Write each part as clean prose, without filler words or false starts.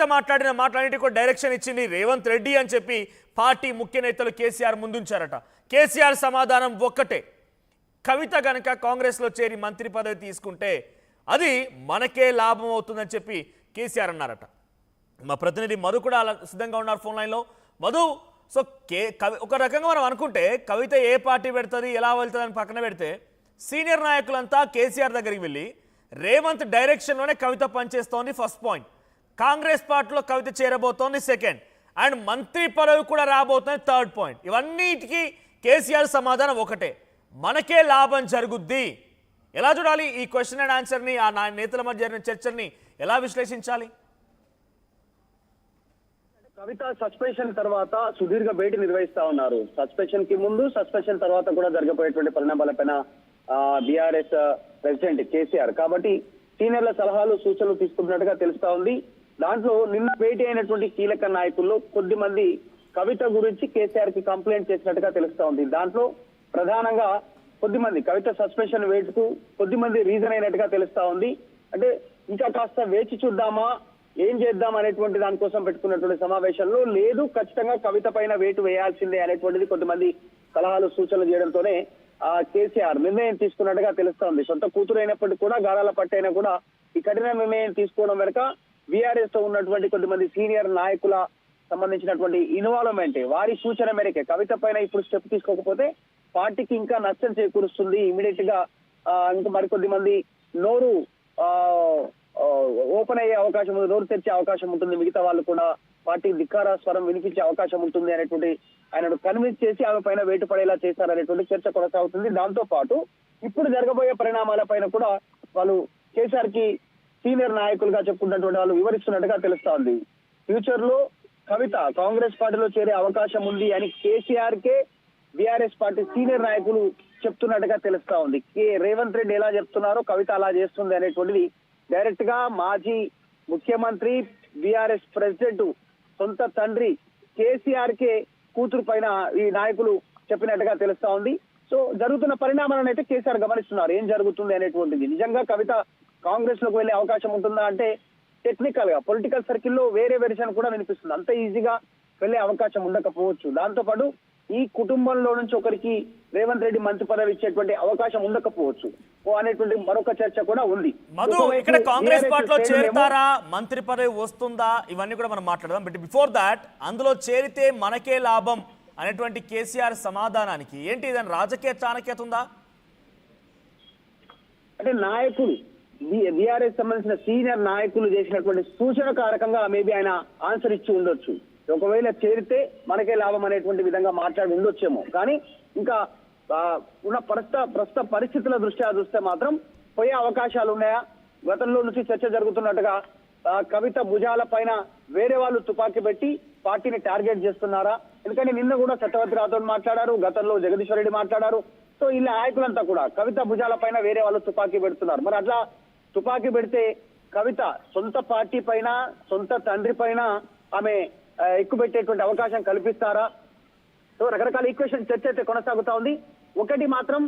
కవిత మాట్లాడిన మాటలన్నిటికీ కూడా డైరెక్షన్ ఇచ్చింది రేవంత్ రెడ్డి అని చెప్పి పార్టీ ముఖ్య నేతలు కేసీఆర్ ముందుంచారట. కేసీఆర్ సమాధానం ఒక్కటే, కవిత గనక కాంగ్రెస్లో చేరి మంత్రి పదవి తీసుకుంటే అది మనకే లాభం అవుతుందని చెప్పి కేసీఆర్ అన్నారట. మా ప్రతినిధి మధు కూడా అలా సిద్ధంగా ఉన్నారు ఫోన్ లైన్లో. మధు, సో ఒక రకంగా మనం అనుకుంటే కవిత ఏ పార్టీ పెడుతుంది, ఎలా వెళ్తుంది అని పక్కన పెడితే సీనియర్ నాయకులంతా కేసీఆర్ దగ్గరికి వెళ్ళి రేవంత్ డైరెక్షన్లోనే కవిత పనిచేస్తోంది ఫస్ట్ పాయింట్, కాంగ్రెస్ పార్టీలో కవిత చేరబోతోంది సెకండ్, అండ్ మంత్రి పదవి కూడా రాబోతోంది థర్డ్ పాయింట్. ఇవన్నిటికీ కేసీఆర్ సమాధానం ఒకటే, మనకే లాభం జరుగుద్ది. ఎలా చూడాలి ఈ క్వశ్చన్ అండ్ ఆన్సర్ని, ఆ నేతల మధ్య జరిగిన చర్చల్ని ఎలా విశ్లేషించాలి? కవిత సస్పెన్షన్ తర్వాత సుదీర్ఘ భేటీ నిర్వహిస్తా ఉన్నారు. సస్పెన్షన్ కి ముందు, సస్పెన్షన్ తర్వాత కూడా జరగబోయేటువంటి పరిణామాలపైన బీఆర్ఎస్ ప్రెసిడెంట్ కేసీఆర్ కాబట్టి సీనియర్ల సలహాలు సూచనలు తీసుకుంటున్నట్టుగా తెలుస్తా ఉంది. దాంట్లో నిన్న భేటీ అయినటువంటి కీలక నాయకుల్లో కొద్ది మంది కవిత గురించి కేసీఆర్ కి కంప్లైంట్ చేసినట్టుగా తెలుస్తా ఉంది. దాంట్లో ప్రధానంగా కొద్దిమంది కవిత సస్పెన్షన్ వేటుకు కొద్దిమంది రీజన్ అయినట్టుగా తెలుస్తా ఉంది. అంటే ఇంకా కాస్త వేచి చూద్దామా, ఏం చేద్దాం అనేటువంటి దానికోసం పెట్టుకున్నటువంటి సమావేశంలో లేదు, ఖచ్చితంగా కవిత పైన వేటు వేయాల్సిందే అనేటువంటిది కొంతమంది సలహాలు సూచనలు చేయడంతోనే కేసీఆర్ నిర్ణయం తీసుకున్నట్టుగా తెలుస్తోంది. సొంత కూతురు అయినప్పటికీ కూడా గారాల పట్టైనా కూడా ఈ కఠిన నిర్ణయం తీసుకోవడం వెనుక బీఆర్ఎస్ తో ఉన్నటువంటి కొద్దిమంది సీనియర్ నాయకుల సంబంధించినటువంటి ఇన్వాల్వ్మెంట్, వారి సూచన మేరకే కవిత పైన ఇప్పుడు స్టెప్ తీసుకోకపోతే పార్టీకి ఇంకా నష్టం చేకూరుస్తుంది. ఇమీడియట్ గా ఇంకా మరికొద్ది మంది నోరు ఓపెన్ అయ్యే అవకాశం ఉంది, నోరు తెచ్చే అవకాశం ఉంటుంది, మిగతా వాళ్ళు కూడా పార్టీకి ధిక్కార స్వరం వినిపించే అవకాశం ఉంటుంది అనేటువంటి ఆయన కన్విన్స్ చేసి ఆమె పైన వేటు పడేలా చేశారనేటువంటి చర్చ కొనసాగుతుంది. దాంతో పాటు ఇప్పుడు జరగబోయే పరిణామాల పైన కూడా వాళ్ళు కేసీఆర్ కి సీనియర్ నాయకులుగా చెప్పుకున్నటువంటి వాళ్ళు వివరిస్తున్నట్టుగా తెలుస్తా ఉంది. ఫ్యూచర్ లో కవిత కాంగ్రెస్ పార్టీలో చేరే అవకాశం ఉంది అని కేసీఆర్ కే బీఆర్ఎస్ పార్టీ సీనియర్ నాయకులు చెప్తున్నట్టుగా తెలుస్తా ఉంది. రేవంత్ రెడ్డి ఎలా చెప్తున్నారో కవిత అలా చేస్తుంది అనేటువంటిది డైరెక్ట్ గా మాజీ ముఖ్యమంత్రి బీఆర్ఎస్ ప్రెసిడెంట్ సొంత తండ్రి కేసీఆర్ కే కూతురు పైన ఈ నాయకులు చెప్పినట్టుగా తెలుస్తా ఉంది. సో జరుగుతున్న పరిణామాలను అయితే కేసీఆర్ గమనిస్తున్నారు, ఏం జరుగుతుంది అనేటువంటిది. నిజంగా కవిత కాంగ్రెస్ లోకి వెళ్లే అవకాశం ఉంటుందా అంటే టెక్నికల్ గా పొలిటికల్ సర్కిల్లో వేరే వెర్షన్ కూడా వినిపిస్తుంది, అంత ఈజీగా వెళ్లే అవకాశం ఉండకపోవచ్చు. దాంతో పాటు ఈ కుటుంబంలో నుంచి ఒకరికి రేవంత్ రెడ్డి మంత్రి పదవి ఇచ్చేటువంటి అవకాశం ఉండకపోవచ్చు అనేటువంటి మరొక చర్చ కూడా ఉంది. మధు, ఇక్కడ కాంగ్రెస్ పార్టీలో చేరుతారా, మంత్రి పదవి వస్తుందా, ఇవన్నీ కూడా మనం మాట్లాడదాం. బట్ బిఫోర్ దాట్, అందులో చేరితే మనకే లాభం అనేటువంటి కేసీఆర్ సమాధానానికి ఏంటి, ఇదని రాజకీయ చాణక్యత ఉందా? అంటే నాయకులు బీఆర్ఎస్ సంబంధించిన సీనియర్ నాయకులు చేసినటువంటి సూచన కారకంగా మేబీ ఆయన ఆన్సర్ ఇచ్చి ఉండొచ్చు. ఒకవేళ చేరితే మనకే లాభం అనేటువంటి విధంగా మాట్లాడి ఉండొచ్చేమో. కానీ ఇంకా ఉన్న ప్రస్తుత పరిస్థితుల దృష్ట్యా చూస్తే మాత్రం పోయే అవకాశాలు ఉన్నాయా? గతంలో నుంచి చర్చ జరుగుతున్నట్టుగా కవిత భుజాల పైన వేరే వాళ్ళు తుపాకీ పెట్టి పార్టీని టార్గెట్ చేస్తున్నారా? ఎందుకంటే నిన్న కూడా చట్టవర్తి రాథోడ్ మాట్లాడారు, గతంలో జగదీశ్వర్ రెడ్డి మాట్లాడారు. సో ఇలా నాయకులంతా కూడా కవిత భుజాల పైన వేరే వాళ్ళు తుపాకీ పెడుతున్నారు. మరి అట్లా తుపాకీ పెడితే కవిత సొంత పార్టీ పైన, సొంత తండ్రి పైన ఆమె ఎక్కుపెట్టేటువంటి అవకాశం కల్పిస్తారా? సో రకరకాల ఈక్వేషన్ చర్చ అయితే కొనసాగుతా ఉంది. ఒకటి మాత్రం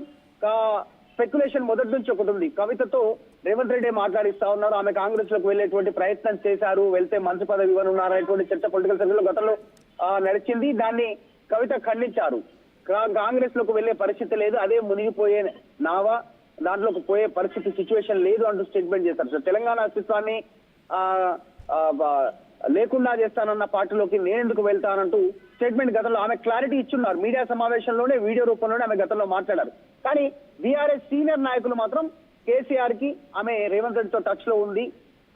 స్పెక్యులేషన్ మొదటి నుంచి ఒకటి ఉంది, కవితతో రేవంత్ రెడ్డి మాట్లాడిస్తా ఉన్నారు, ఆమె కాంగ్రెస్ లోకి వెళ్లేటువంటి ప్రయత్నం చేశారు, వెళ్తే మంత్రి పదవి ఇవ్వనున్నారు అనేటువంటి చర్చ పొలిటికల్ సర్కిల్లో గతంలో నడిచింది. దాన్ని కవిత ఖండించారు. కాంగ్రెస్ లోకి వెళ్లే పరిస్థితి లేదు, అదే మునిగిపోయే నావా, దాంట్లోకి పోయే పరిస్థితి సిచ్యువేషన్ లేదు అంటూ స్టేట్మెంట్ చేశారు. సో తెలంగాణ అస్తిత్వాన్ని లేకుండా చేస్తానన్న పార్టీలోకి నేనెందుకు వెళ్తానంటూ స్టేట్మెంట్ గతంలో ఆమె క్లారిటీ ఇచ్చున్నారు. మీడియా సమావేశంలోనే వీడియో రూపంలోనే ఆమె గతంలో మాట్లాడారు. కానీ బీఆర్ఎస్ సీనియర్ నాయకులు మాత్రం కేసీఆర్ కి ఆమె రేవంత్ రెడ్డితో టచ్ లో ఉంది,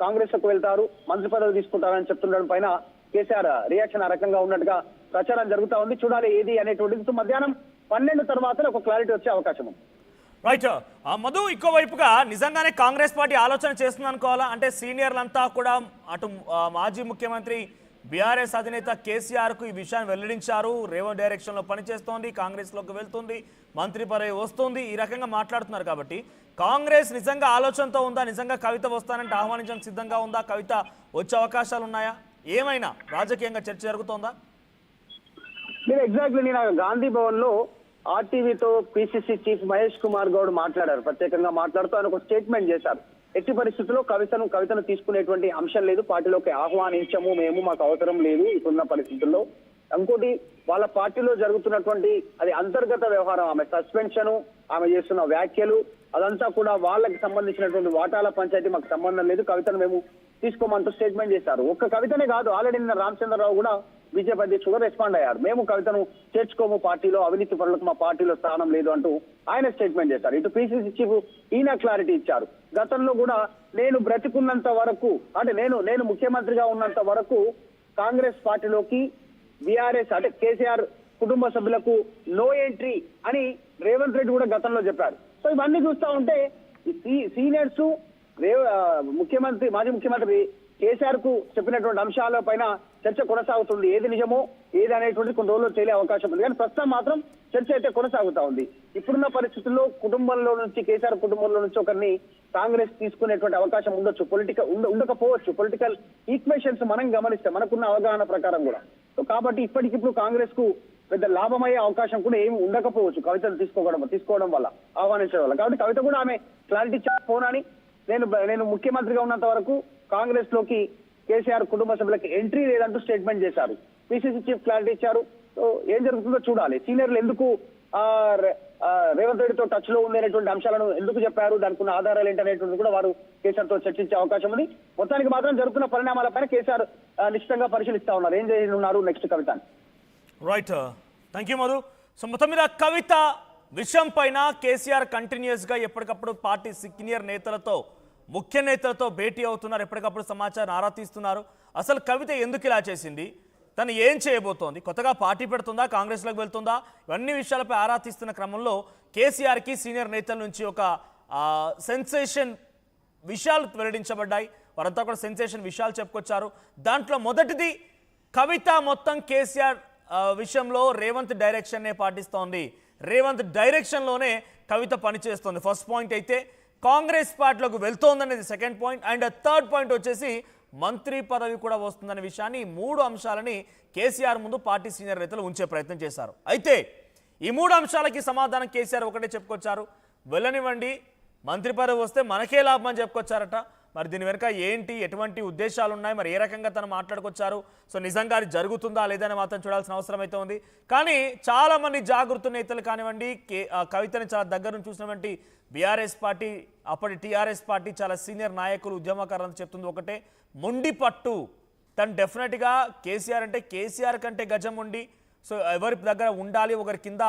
కాంగ్రెస్ కు వెళ్తారు, మంత్రి పదవి తీసుకుంటారని చెప్తుండడం పైన కేసీఆర్ రియాక్షన్ ఆ రకంగా ఉన్నట్టుగా ప్రచారం జరుగుతా ఉంది. చూడాలి ఏది అనేటువంటిది. మధ్యాహ్నం 12 తర్వాత ఒక క్లారిటీ వచ్చే అవకాశం ఉంది. రైట్ మధు, ఇంకోవైపుగా నిజంగానే కాంగ్రెస్ పార్టీ ఆలోచన చేస్తుంది అనుకోవాలా? అంటే సీనియర్లంతా కూడా అటు మాజీ ముఖ్యమంత్రి బీఆర్ఎస్ అధినేత కేసీఆర్కు ఈ విషయాన్ని వెల్లడించారు, రేవంత్ డైరెక్షన్లో పనిచేస్తోంది, కాంగ్రెస్లోకి వెళ్తుంది, మంత్రి పదవి వస్తుంది, ఈ రకంగా మాట్లాడుతున్నారు. కాబట్టి కాంగ్రెస్ నిజంగా ఆలోచనతో ఉందా? నిజంగా కవిత వస్తానంటే ఆహ్వానించడానికి సిద్ధంగా ఉందా? కవిత వచ్చే అవకాశాలు ఉన్నాయా? ఏమైనా రాజకీయంగా చర్చ జరుగుతోందా? ఎగ్జాక్ట్లీ నేను గాంధీ భవన్ లో ఆర్టీవీతో పిసిసి చీఫ్ మహేష్ కుమార్ గౌడ్ మాట్లాడారు. ప్రత్యేకంగా మాట్లాడుతూ ఆయన ఒక స్టేట్మెంట్ చేశారు. ఎట్టి పరిస్థితుల్లో కవితను తీసుకునేటువంటి అంశం లేదు, పార్టీలోకి ఆహ్వానించము మేము, మాకు అవసరం లేదు ఇప్పుడున్న పరిస్థితుల్లో. ఇంకోటి వాళ్ళ పార్టీలో జరుగుతున్నటువంటి అది అంతర్గత వ్యవహారం, ఆమె సస్పెన్షన్, ఆమె చేస్తున్న వ్యాఖ్యలు అదంతా కూడా వాళ్ళకి సంబంధించినటువంటి వాటాల పంచాయతీ, మాకు సంబంధం లేదు, కవితను మేము తీసుకోమంటూ స్టేట్మెంట్ చేశారు. ఒక్క కవితనే కాదు, ఆల్రెడీ నిన్న రామచంద్రరావు కూడా బీజేపీ అధ్యక్షుడు రెస్పాండ్ అయ్యారు. మేము కవితను చేర్చుకోము పార్టీలో, అవినీతి పరులకు మా పార్టీలో స్థానం లేదు అంటూ ఆయన స్టేట్మెంట్ చేశారు. ఇటు పిసిసి చీఫ్ ఈయన క్లారిటీ ఇచ్చారు. గతంలో కూడా నేను బ్రతికున్నంత వరకు, అంటే నేను ముఖ్యమంత్రిగా ఉన్నంత వరకు కాంగ్రెస్ పార్టీలోకి బీఆర్ఎస్ అంటే కేసీఆర్ కుటుంబ సభ్యులకు నో ఎంట్రీ అని రేవంత్ రెడ్డి కూడా గతంలో చెప్పారు. సో ఇవన్నీ చూస్తా ఉంటే సీనియర్స్ ముఖ్యమంత్రి, మాజీ ముఖ్యమంత్రి కేసీఆర్ కు చెప్పినటువంటి అంశాల పైన చర్చ కొనసాగుతుంది. ఏది నిజమో ఏది అనేటువంటి కొన్ని రోజుల్లో తేలే అవకాశం ఉంది. కానీ ప్రస్తుతం మాత్రం చర్చ అయితే కొనసాగుతా ఉంది. ఇప్పుడున్న పరిస్థితుల్లో కుటుంబంలో నుంచి, కేసీఆర్ కుటుంబంలో నుంచి ఒకరిని కాంగ్రెస్ తీసుకునేటువంటి అవకాశం ఉండొచ్చు, ఉండకపోవచ్చు. పొలిటికల్ ఈక్వేషన్స్ మనం గమనిస్తే మనకున్న అవగాహన ప్రకారం కూడా. సో కాబట్టి ఇప్పటికిప్పుడు కాంగ్రెస్ కు పెద్ద లాభమయ్యే అవకాశం కూడా ఏమి ఉండకపోవచ్చు కవితను తీసుకోవడం వల్ల, ఆహ్వానించడం వల్ల. కాబట్టి కవిత కూడా ఆమె క్లారిటీ ఇచ్చారు పోనాని, నేను ముఖ్యమంత్రిగా ఉన్నంత వరకు కాంగ్రెస్ లోకి కేసీఆర్ కుటుంబ సభ్యులకి ఎంట్రీ లేదంటూ స్టేట్మెంట్ చేశారు. పిసిసి చీఫ్ క్లారిటీ ఇచ్చారు. సో ఏం జరుగుతుందో చూడాలి. సీనియర్లు ఎందుకు రేవంత్ రెడ్డితో టచ్ లో ఉండేటువంటి అంశాలను ఎందుకు చెప్పారు, దానికి ఉన్న ఆధారాలు ఏంటనేటువంటి కూడా వారు కేసీఆర్ తో చర్చించే అవకాశం ఉంది. మొత్తానికి మాత్రం జరుగుతున్న పరిణామాలపైన కేసీఆర్ నిశ్చితంగా పరిశీలిస్తా ఉన్నారు. ఏం చేయనున్నారు next Kavitha. Right, thank you Madhu. So మొత్తం మీద కవిత విషయం పైన కేసీఆర్ కంటిన్యూస్ గా ఎప్పటికప్పుడు పార్టీ సీనియర్ నేతలతో, ముఖ్య నేతలతో భేటీ అవుతున్నారు, ఎప్పటికప్పుడు సమాచారం ఆరా తీస్తున్నారు. అసలు కవిత ఎందుకు ఇలా చేసింది, తను ఏం చేయబోతోంది, కొత్తగా పార్టీ పెడుతుందా, కాంగ్రెస్లోకి వెళ్తుందా, ఇవన్నీ విషయాలపై ఆరా తీస్తున్న క్రమంలో కేసీఆర్కి సీనియర్ నేతల నుంచి ఒక సెన్సేషన్ విషయాలు వెల్లడించబడ్డాయి. వారంతా కూడా సెన్సేషన్ విషయాలు చెప్పుకొచ్చారు. దాంట్లో మొదటిది, కవిత మొత్తం కేసీఆర్ విషయంలో రేవంత్ డైరెక్షన్నే పాటిస్తోంది, రేవంత్ డైరెక్షన్లోనే కవిత పనిచేస్తోంది. ఫస్ట్ పాయింట్ అయితే కాంగ్రెస్ పార్టీలోకి వెళ్తోందనేది second point. And third point వచ్చేసి మంత్రి పదవి కూడా వస్తుందనే విషయాన్ని, ఈ మూడు అంశాలని కేసీఆర్ ముందు పార్టీ సీనియర్ నేతలు ఉంచే ప్రయత్నం చేశారు. అయితే ఈ మూడు అంశాలకి సమాధానం కేసీఆర్ ఒకటే చెప్పుకొచ్చారు, వెళ్ళనివ్వండి, మంత్రి పదవి వస్తే మనకే లాభం అని చెప్పుకొచ్చారట. మరి దీని వెనుక ఏంటి, ఎటువంటి ఉద్దేశాలు ఉన్నాయి, మరి ఏ రకంగా తను మాట్లాడుకొచ్చారు, సో నిజంగా అది జరుగుతుందా లేదని మాత్రం చూడాల్సిన అవసరం అయితే ఉంది. కానీ చాలామంది జాగృత నేతలు కానివ్వండి, కవితని చాలా దగ్గర నుంచి చూసినటువంటి బీఆర్ఎస్ పార్టీ, అప్పటి టీఆర్ఎస్ పార్టీ చాలా సీనియర్ నాయకులు, ఉద్యమకారులు చెప్తుంది ఒకటే, మొండి పట్టు. తను డెఫినెట్గా కేసీఆర్ అంటే కేసీఆర్ కంటే గజం ఉండి, సో ఎవరి దగ్గర ఉండాలి, ఒకరి కింద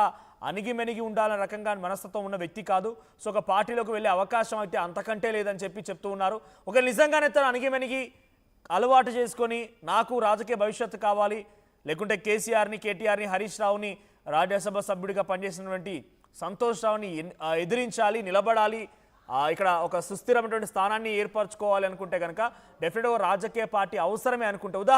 అణిగిమెనిగి ఉండాలనే రకంగా మనస్తత్వం ఉన్న వ్యక్తి కాదు. సో ఒక పార్టీలోకి వెళ్ళే అవకాశం అయితే అంతకంటే లేదని చెప్తూ ఉన్నారు. ఒక నిజంగానే తను అణిగిమెనిగి అలవాటు చేసుకొని నాకు రాజకీయ భవిష్యత్తు కావాలి, లేకుంటే కేసీఆర్ని, కేటీఆర్ని, హరీష్ రావుని రాజ్యసభ సభ్యుడిగా పనిచేసినటువంటి సంతోష్ రావుని ఎదిరించాలి, నిలబడాలి, ఇక్కడ ఒక సుస్థిరమైనటువంటి స్థానాన్ని ఏర్పరచుకోవాలి అనుకుంటే కనుక డెఫినెట్గా రాజకీయ పార్టీ అవసరమే అనుకుంటే